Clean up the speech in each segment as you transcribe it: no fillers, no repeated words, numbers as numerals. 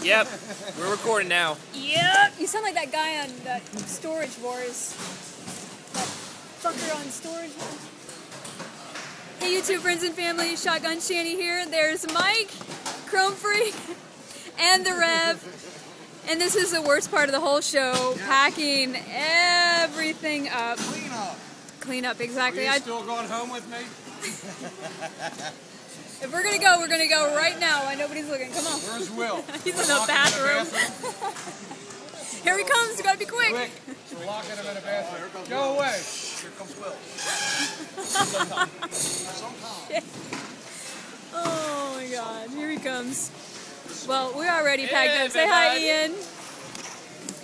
Yep, we're recording now. Yep, you sound like that guy on that Storage Wars. That fucker on Storage Wars. Hey YouTube friends and family, Shotgun Shanny here. There's Mike, Chrome Freak, and the Rev. And this is the worst part of the whole show, packing everything up. Clean up. Clean up, exactly. Are you still going home with me? If we're gonna go right now while nobody's looking. Come on. Where's Will? He's in the bathroom. Here he comes, you gotta be quick. We're locking him in a bathroom. Go away. Here comes Will. Oh my god, here he comes. Well, we're already packed up. Say hi, Ian.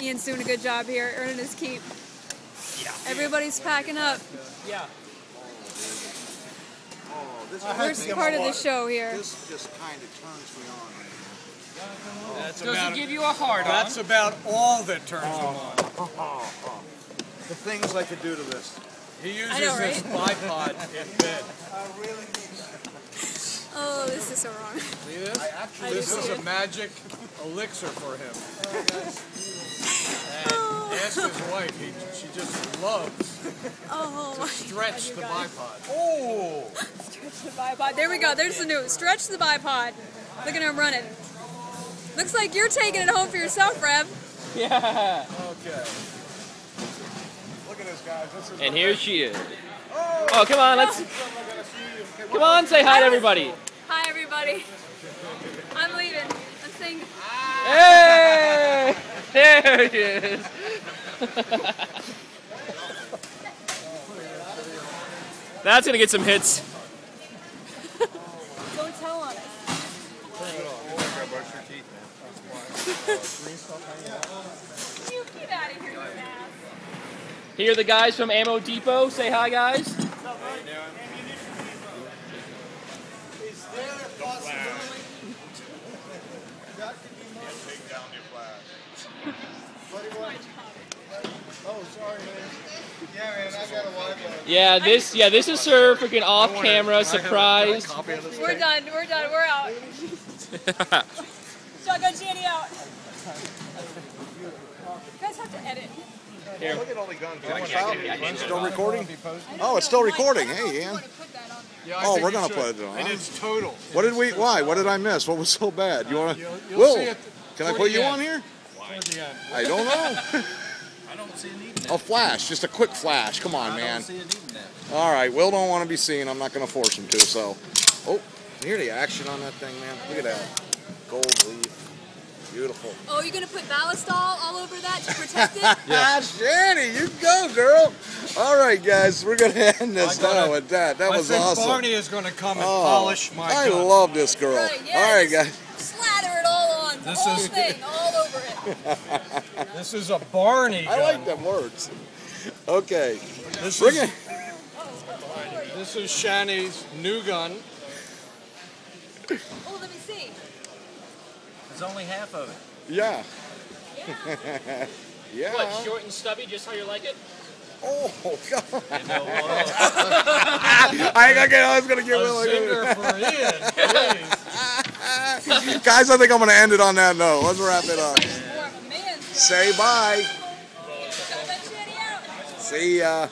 Ian's doing a good job here, earning his keep. Yeah. Everybody's packing up. Yeah. Worst part of the show here. This just kind of turns me on. That's doesn't give you a hard on. That's about all that turns him on. The things I could do to this. He uses I know, right? this bipod in bed. Oh, this is so wrong. See this? I This do is see a it. magic elixir for him. And ask his wife. She just loves Oh to my stretch the God, bipod. Oh! Stretch the bipod. There we go. There's the new. Stretch the bipod. Look at him running. Looks like you're taking it home for yourself, Rev. Yeah. Okay. Look at this, guys. This is And here she is. Oh, come on, let's. Come on, say hi to everybody. Hi, everybody. I'm leaving. I'm saying. Hey! There it is. That's gonna get some hits. Don't tell on it. You get out of here, you ass. Here are the guys from Ammo Depot. Say hi, guys. Is there a possibility that could be more? Take down your flash. Oh, sorry, man. Yeah, man, I got a live one. Yeah, this is her freaking off-camera surprise. We're done. We're out. Shotgun Shanny out. You guys have to edit. Here. Look at all the guns. Still recording? Oh, it's still recording. Hey, Ian. Oh, we're gonna put it on. And it's total. What did we? Why? What did I miss? What was so bad? You wanna? You'll Will, see it can I toward put the you end. on here? Toward the end. I don't know. I don't see a need in that. A flash, just a quick flash. Come on, I man. don't see a need in that. All right, Will don't want to be seen. I'm not going to force him to. So, oh, hear the action on that thing, man. Look at that gold leaf. Beautiful. Oh, you're gonna put ballast all over that to protect it? Ah, Shanny, you go, girl. All right, guys, we're going to end this now with that. That was I think awesome. Barney is going to come and polish my I gun. love this girl. Right, yeah, all right, just guys. Slather it all on. The whole thing, all over it. This is a Barney gun. I like them words. Okay. This Bring is, it. this is Shanny's new gun. Oh, let me see. There's only half of it. Yeah. Yeah. Yeah. What, short and stubby, just how you like it? Oh, God. You know what? I was going to get A Will. zinger for Ian, please. Guys, I think I'm going to end it on that note. Let's wrap it up. More of a man's gun. Say bye. Shotgun Shanny out. See ya.